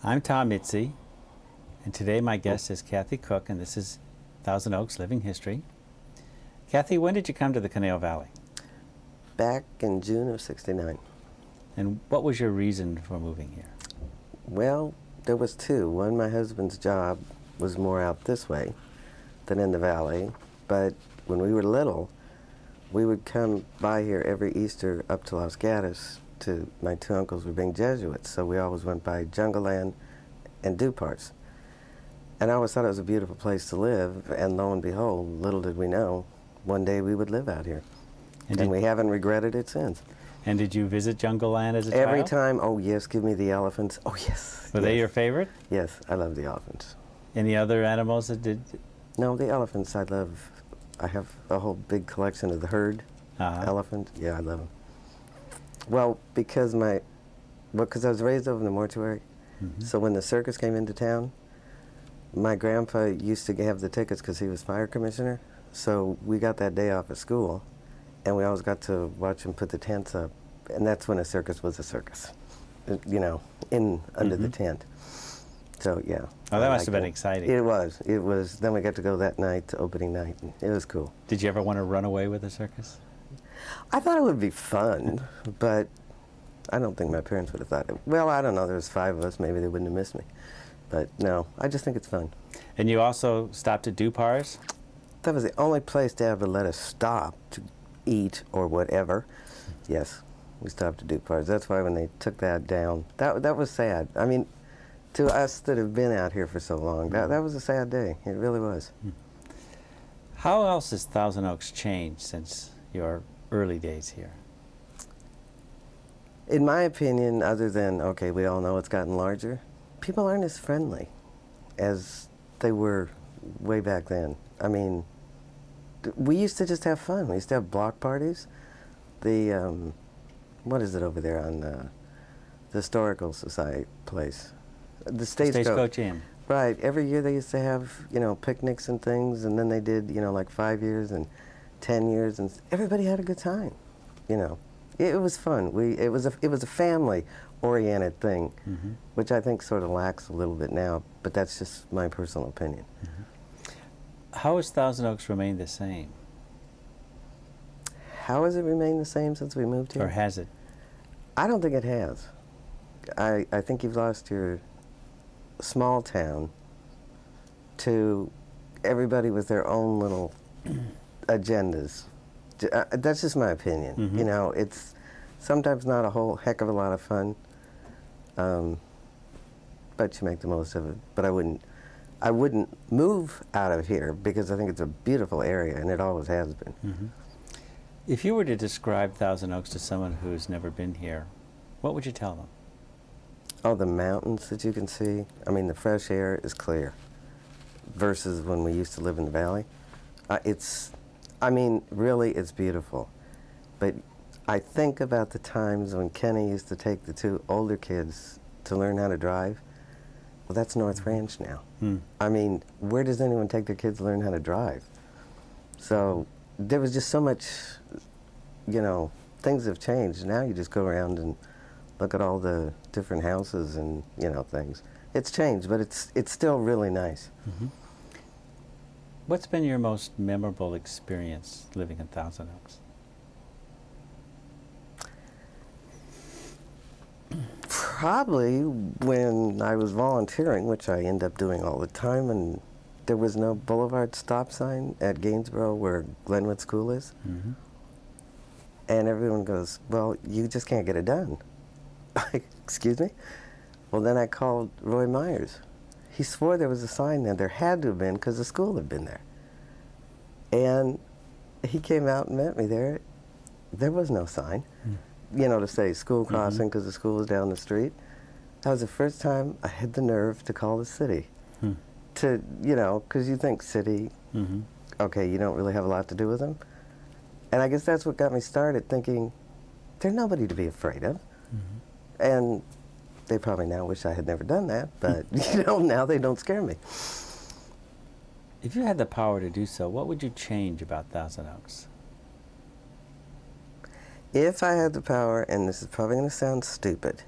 I'm Tom Mitzi, and today my guest is Cathy Koch, and this is Thousand Oaks Living History. Cathy, when did you come to the Conejo Valley? Back in June of '69. And what was your reason for moving here? Well, there was two. One, my husband's job was more out this way than in the valley, but when we were little, we would come by here every Easter up to Los Gatos. My two uncles were being Jesuits, so we always went by Jungle Land and Duparts. And I always thought it was a beautiful place to live, and lo and behold, little did we know, one day we would live out here. And we haven't regretted it since. And did you visit Jungle Land as a child? Every time, oh yes, give me the elephants. Oh yes. Were they your favorite? Yes, I love the elephants. Any other animals that did? No, the elephants I love. I have a whole big collection of the herd elephant. Yeah, I love them. Well, because I was raised over in the mortuary, so when the circus came into town, my grandpa used to have the tickets because he was fire commissioner, so we got that day off of school, and we always got to watch him put the tents up, and that's when a circus was a circus, you know, under the tent. So, yeah. Oh, that must have been exciting. It was. Then we got to go that night to opening night, and it was cool. Did you ever want to run away with the circus? I thought it would be fun, but I don't think my parents would have thought it. Well, I don't know. There was 5 of us. Maybe they wouldn't have missed me. But no, I just think it's fun. And you also stopped at Dupar's? That was the only place to ever let us stop to eat or whatever. Yes, we stopped at Dupar's. That's why when they took that down, that was sad. I mean, to us that have been out here for so long, that was a sad day. It really was. How else has Thousand Oaks changed since your early days here? In my opinion, other than, okay, we all know it's gotten larger, people aren't as friendly as they were way back then. I mean, we used to just have fun. We used to have block parties. The, what is it over there on the Historical Society place? The Stagecoach Inn. Right. Every year they used to have, you know, picnics and things, and then they did, you know, like 5 years and 10 years, and everybody had a good time, you know. It was fun. It was a family-oriented thing, which I think sort of lacks a little bit now, but that's just my personal opinion. How has Thousand Oaks remained the same? How has it remained the same since we moved here? Or has it? I don't think it has. I think you've lost your small town to everybody with their own little agendas. That's just my opinion. You know, it's sometimes not a whole heck of a lot of fun, but you make the most of it. But I wouldn't move out of here because I think it's a beautiful area, and it always has been. If you were to describe Thousand Oaks to someone who's never been here, what would you tell them? Oh, the mountains that you can see. I mean, the fresh air is clear versus when we used to live in the valley. I mean, really, it's beautiful. But I think about the times when Kenny used to take the 2 older kids to learn how to drive. Well, that's North Ranch now. I mean, where does anyone take their kids to learn how to drive? So there was just so much, you know, things have changed. Now you just go around and look at all the different houses and, you know, things. It's changed, but it's still really nice. What's been your most memorable experience living in Thousand Oaks? Probably when I was volunteering, which I end up doing all the time, and there was no boulevard stop sign at Gainsborough where Glenwood School is. And everyone goes, well, you just can't get it done. Excuse me? Well, then I called Roy Myers. He swore there was a sign there. There had to have been because the school had been there. And he came out and met me there. There was no sign, you know, to say school crossing because the school was down the street. That was the first time I had the nerve to call the city. To, you know, because you think city, okay, you don't really have a lot to do with them. And I guess that's what got me started thinking, there's nobody to be afraid of. And they probably now wish I had never done that, but you know, now they don't scare me. If you had the power to do so, what would you change about Thousand Oaks? If I had the power, and this is probably going to sound stupid,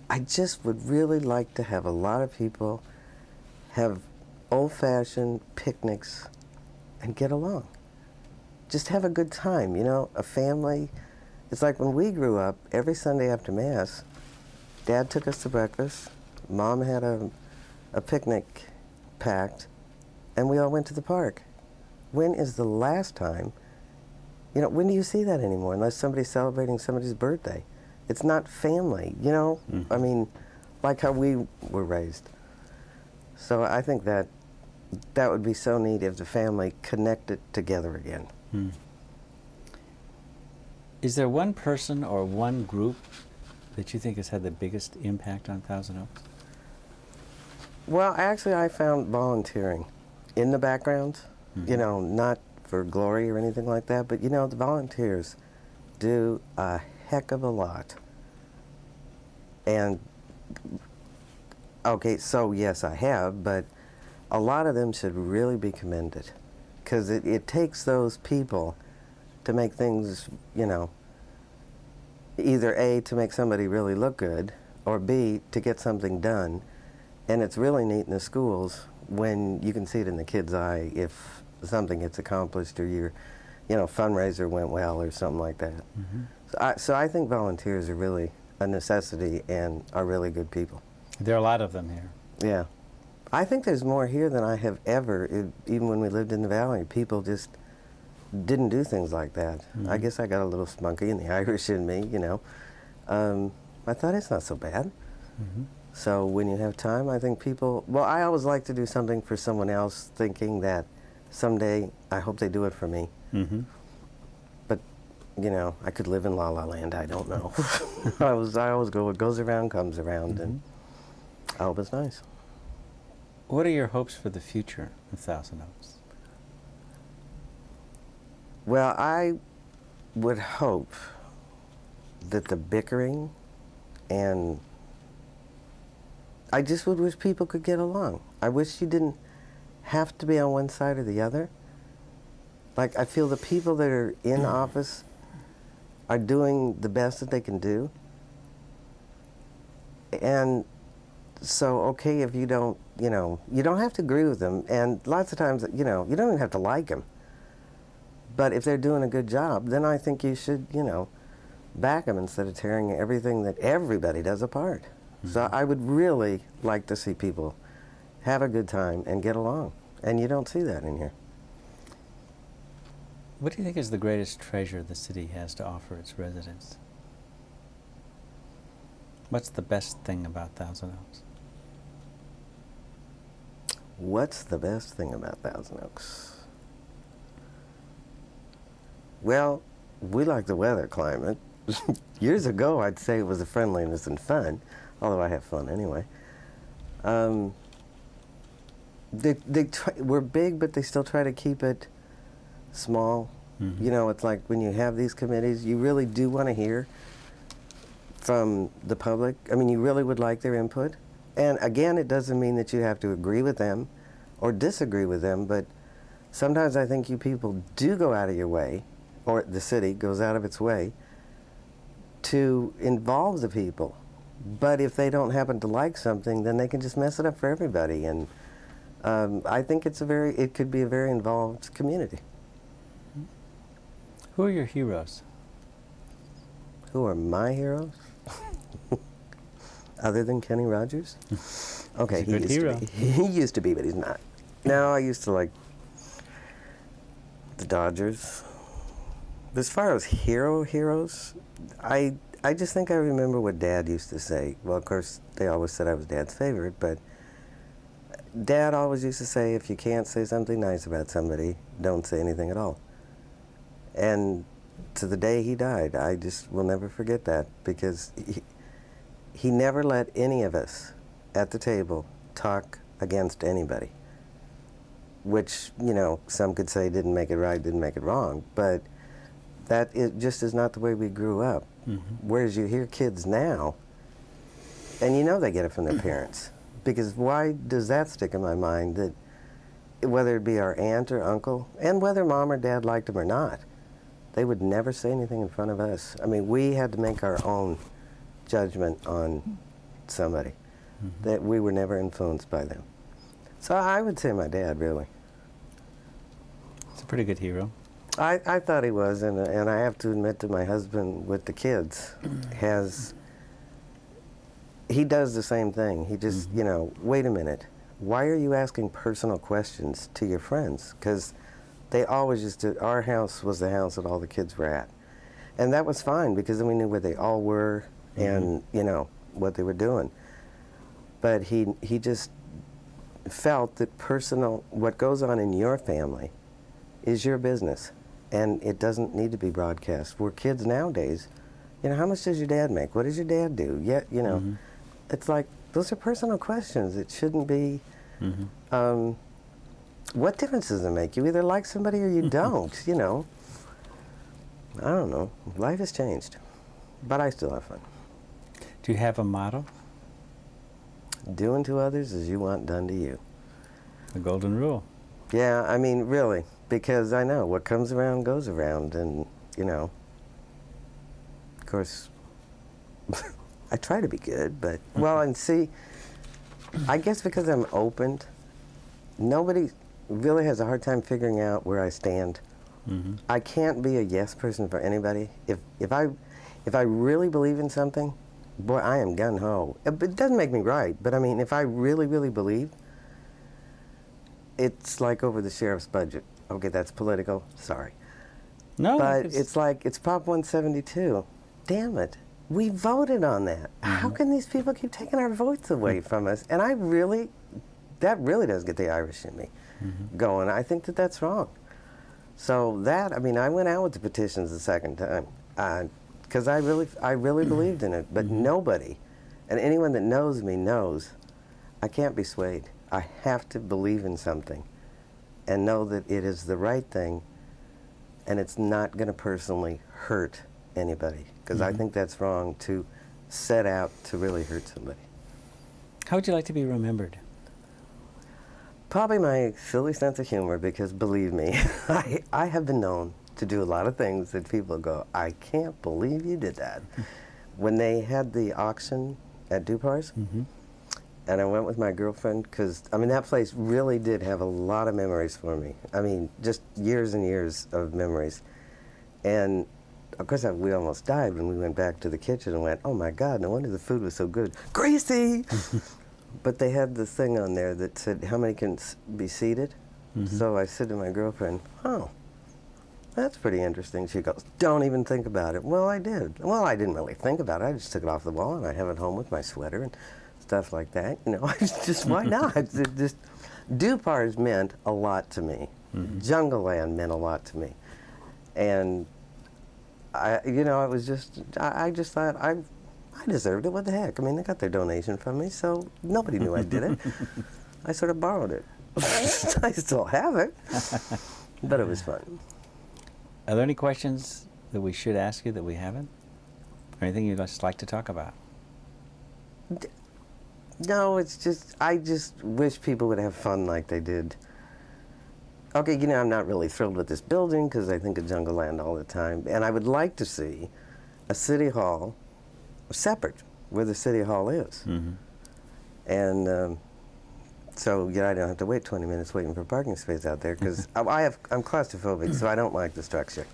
I just would really like to have a lot of people have old-fashioned picnics and get along. Just have a good time, you know, a family. It's like when we grew up, every Sunday after Mass, Dad took us to breakfast, Mom had a picnic packed, and we all went to the park. When is the last time, you know, when do you see that anymore, unless somebody's celebrating somebody's birthday? It's not family, you know? Mm-hmm. I mean, like how we were raised. So I think that would be so neat if the family connected together again. Hmm. Is there one person or one group that you think has had the biggest impact on Thousand Oaks? Well, actually, I found volunteering in the background, Mm-hmm. you know, not for glory or anything like that, but, you know, the volunteers do a heck of a lot. And, okay, so yes, I have, but a lot of them should really be commended, because it takes those people to make things, you know, either A, to make somebody really look good, or B, to get something done. And it's really neat in the schools when you can see it in the kid's eye if something gets accomplished or your, you know, fundraiser went well or something like that. Mm-hmm. So I think volunteers are really a necessity and are really good people. There are a lot of them here. Yeah. I think there's more here than I have ever, even when we lived in the valley. People just didn't do things like that. Mm-hmm. I guess I got a little spunky in the Irish in me, you know. I thought it's not so bad. Mm-hmm. So when you have time, I think people, well, I always like to do something for someone else, thinking that someday I hope they do it for me. Mm-hmm. But, you know, I could live in La La Land, I don't know. I always go, what goes around comes around, Mm-hmm. and I hope it's nice. What are your hopes for the future of Thousand Oaks? Well, I would hope that the bickering, and I just would wish people could get along. I wish you didn't have to be on one side or the other. Like, I feel the people that are in office are doing the best that they can do. And so, okay, if you don't, you know, you don't have to agree with them. And lots of times, you know, you don't even have to like them. But if they're doing a good job, then I think you should, you know, back them instead of tearing everything that everybody does apart. Mm-hmm. So I would really like to see people have a good time and get along. And you don't see that in here. What do you think is the greatest treasure the city has to offer its residents? What's the best thing about Thousand Oaks? What's the best thing about Thousand Oaks? Well, we like the weather climate. Years ago, I'd say it was the friendliness and fun, although I have fun anyway. We're big, but they still try to keep it small. Mm-hmm. You know, it's like when you have these committees, you really do want to hear from the public. I mean, you really would like their input. And again, it doesn't mean that you have to agree with them or disagree with them, but sometimes I think you people do go out of your way, or the city goes out of its way, to involve the people. But if they don't happen to like something, then they can just mess it up for everybody. And I think it could be a very involved community. Who are your heroes? Who are my heroes? Other than Kenny Rogers? Okay, He's a good hero. He used to be, but he's not. No, I used to like the Dodgers. As far as heroes, I just think I remember what Dad used to say. Well, of course, they always said I was Dad's favorite, but Dad always used to say, if you can't say something nice about somebody, don't say anything at all. And to the day he died, I just will never forget that, because he never let any of us at the table talk against anybody, which, you know, some could say didn't make it right, didn't make it wrong, but it just is not the way we grew up. Mm-hmm. Whereas you hear kids now, and you know they get it from their parents. Because why does that stick in my mind, that whether it be our aunt or uncle, and whether Mom or Dad liked them or not, they would never say anything in front of us. I mean, we had to make our own judgment on somebody, that we were never influenced by them. So I would say my dad, really. It's a pretty good hero. I thought he was, and I have to admit to my husband with the kids, he does the same thing. He just, you know, wait a minute, why are you asking personal questions to your friends? Because they always just did, our house was the house that all the kids were at. And that was fine, because then we knew where they all were and, you know, what they were doing. But he just felt that what goes on in your family is your business. And it doesn't need to be broadcast. We're kids nowadays, you know, how much does your dad make? What does your dad do? Yeah, you know, it's like, those are personal questions. It shouldn't be, what difference does it make? You either like somebody or you don't, you know. I don't know. Life has changed, but I still have fun. Do you have a motto? Do unto others as you want done to you. The golden rule. Yeah, I mean, really, because I know what comes around goes around, and, you know, of course, I try to be good, but, well, and see, I guess because I'm open, nobody really has a hard time figuring out where I stand. I can't be a yes person for anybody. If I really believe in something, boy, I am gung-ho. It doesn't make me right, but I mean, if I really, really believe, it's like over the sheriff's budget. Okay, that's political, sorry. No, but it's like, it's Prop 172. Damn it, we voted on that. How can these people keep taking our votes away from us? And that really does get the Irish in me going. I think that that's wrong. So that, I mean, I went out with the petitions the second time because I really believed in it. But nobody, and anyone that knows me knows, I can't be swayed. I have to believe in something and know that it is the right thing and it's not going to personally hurt anybody, because I think that's wrong to set out to really hurt somebody. How would you like to be remembered? Probably my silly sense of humor, because believe me, I have been known to do a lot of things that people go, I can't believe you did that. When they had the auction at Dupar's, and I went with my girlfriend, because, I mean, that place really did have a lot of memories for me. I mean, just years and years of memories. And, of course, we almost died when we went back to the kitchen and went, oh, my God, no wonder the food was so good. Greasy! But they had this thing on there that said, how many can be seated? So I said to my girlfriend, oh, that's pretty interesting. She goes, don't even think about it. Well, I did. Well, I didn't really think about it. I just took it off the wall, and I have it home with my sweater and stuff like that. You know, I just, why not? Dupar's meant a lot to me. Jungle Land meant a lot to me. And, you know, it was just, I just thought, I deserved it. What the heck? I mean, they got their donation from me, so nobody knew I did it. I sort of borrowed it. I still have it, but it was fun. Are there any questions that we should ask you that we haven't? Or anything you'd just like to talk about? No, it's just, I just wish people would have fun like they did. Okay, you know, I'm not really thrilled with this building because I think of Jungle Land all the time, and I would like to see a city hall separate where the city hall is. And so, yeah, I don't have to wait 20 minutes waiting for a parking space out there, because I'm claustrophobic, so I don't like the structure.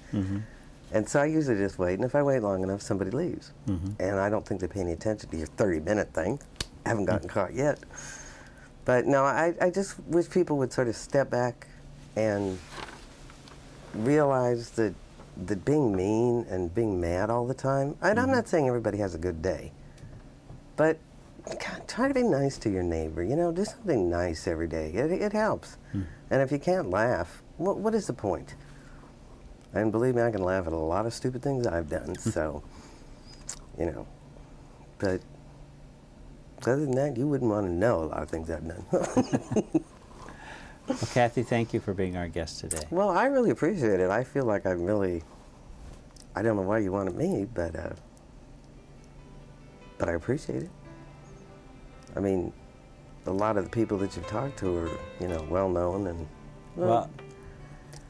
And so I usually just wait, and if I wait long enough, somebody leaves. And I don't think they pay any attention to your 30-minute thing. I haven't gotten caught yet. But no, I just wish people would sort of step back and realize that being mean and being mad all the time, and I'm not saying everybody has a good day, but God, try to be nice to your neighbor. You know, do something nice every day. It helps. And if you can't laugh, what is the point? And believe me, I can laugh at a lot of stupid things I've done. So, you know, but other than that, you wouldn't want to know a lot of things I've done. Well, Cathy, thank you for being our guest today. Well, I really appreciate it. I feel like I'm really, I don't know why you wanted me, but I appreciate it. I mean, a lot of the people that you've talked to are, you know, well-known and... Well,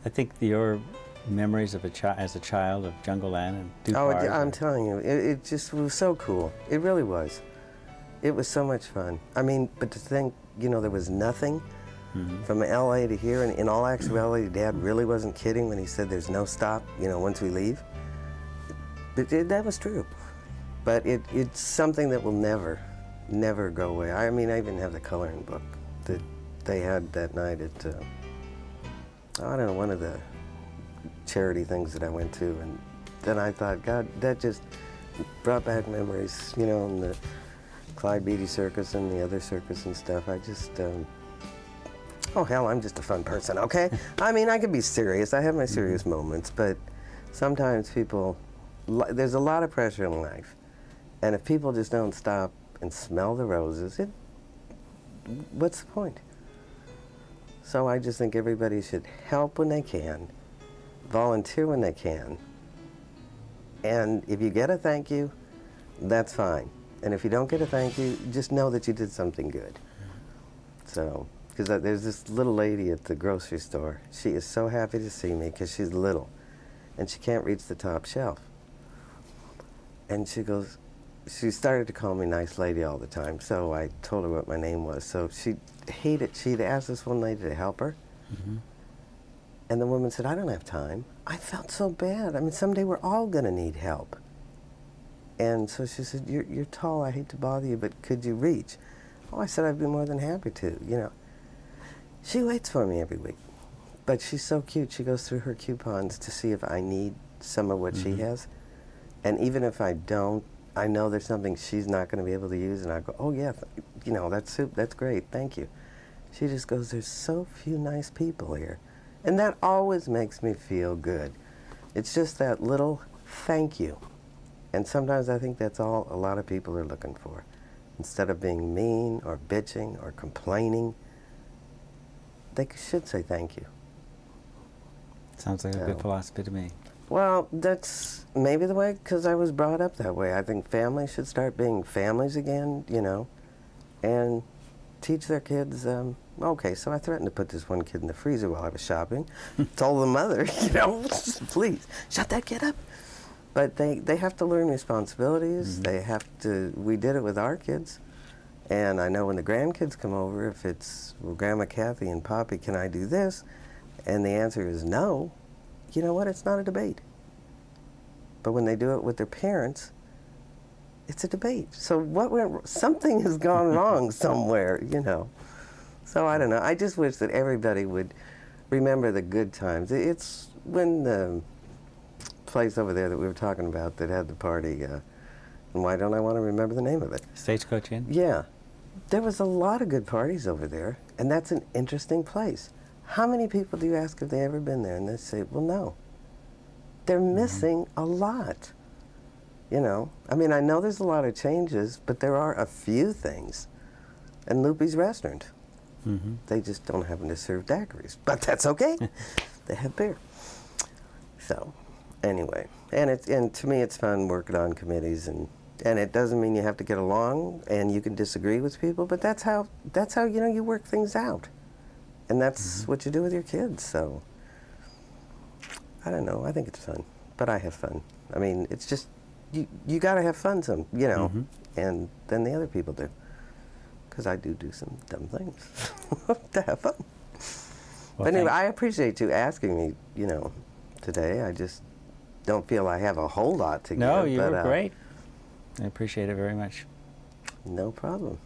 I think your memories of as a child of Jungle Land and Dupar's. Oh, I'm telling you, it just was so cool. It really was. It was so much fun. I mean, but to think, you know, there was nothing from LA to here, and in all actuality, Dad really wasn't kidding when he said there's no stop, you know, once we leave. That was true. But it's something that will never, never go away. I mean, I even have the coloring book that they had that night at, I don't know, one of the charity things that I went to, and then I thought, God, that just brought back memories, you know, and the Clyde Beatty Circus and the other circus and stuff. I just, oh hell, I'm just a fun person, okay? I mean, I can be serious. I have my serious moments, but sometimes people, there's a lot of pressure in life, and if people just don't stop and smell the roses, what's the point? So I just think everybody should help when they can, volunteer when they can, and if you get a thank you, that's fine. And if you don't get a thank you, just know that you did something good. So, because there's this little lady at the grocery store. She is so happy to see me because she's little, and she can't reach the top shelf. And she goes, she started to call me nice lady all the time, so I told her what my name was. So she'd asked this one lady to help her, and the woman said, I don't have time. I felt so bad. I mean, someday we're all going to need help. And so she said, you're tall, I hate to bother you, but could you reach? Oh, I said, I'd be more than happy to, you know. She waits for me every week, but she's so cute. She goes through her coupons to see if I need some of what she has. And even if I don't, I know there's something she's not going to be able to use, and I go, oh yeah, you know, that's great, thank you. She just goes, there's so few nice people here. And that always makes me feel good. It's just that little thank you. And sometimes I think that's all a lot of people are looking for. Instead of being mean or bitching or complaining, they should say thank you. Sounds like a good philosophy to me. Well, that's maybe the way, because I was brought up that way. I think families should start being families again, you know, and teach their kids, okay, so I threatened to put this one kid in the freezer while I was shopping. Told the mother, you know, please, shut that kid up. But they have to learn responsibilities. They have to, we did it with our kids. And I know when the grandkids come over, if it's, well, Grandma Cathy and Poppy, can I do this? And the answer is no. You know what? It's not a debate. But when they do it with their parents, it's a debate. So something has gone wrong somewhere, you know. So I don't know. I just wish that everybody would remember the good times. It's when the place over there that we were talking about that had the party, and why don't I want to remember the name of it? Stagecoach Inn? Yeah. There was a lot of good parties over there, and that's an interesting place. How many people do you ask if they've ever been there? And they say, well, no. They're missing a lot. You know, I mean, I know there's a lot of changes, but there are a few things. And Loopy's Restaurant. They just don't happen to serve daiquiris, but that's okay. They have beer. So, anyway, and to me it's fun working on committees, and it doesn't mean you have to get along, and you can disagree with people, but that's how you know, you work things out. And that's what you do with your kids, so I don't know, I think it's fun, but I have fun. I mean, it's just, you gotta have fun you know, and then the other people do. Because I do some dumb things to have fun. Well, but anyway, I appreciate you asking me, you know, today. I just don't feel I have a whole lot to give. No, you were great. I appreciate it very much. No problem.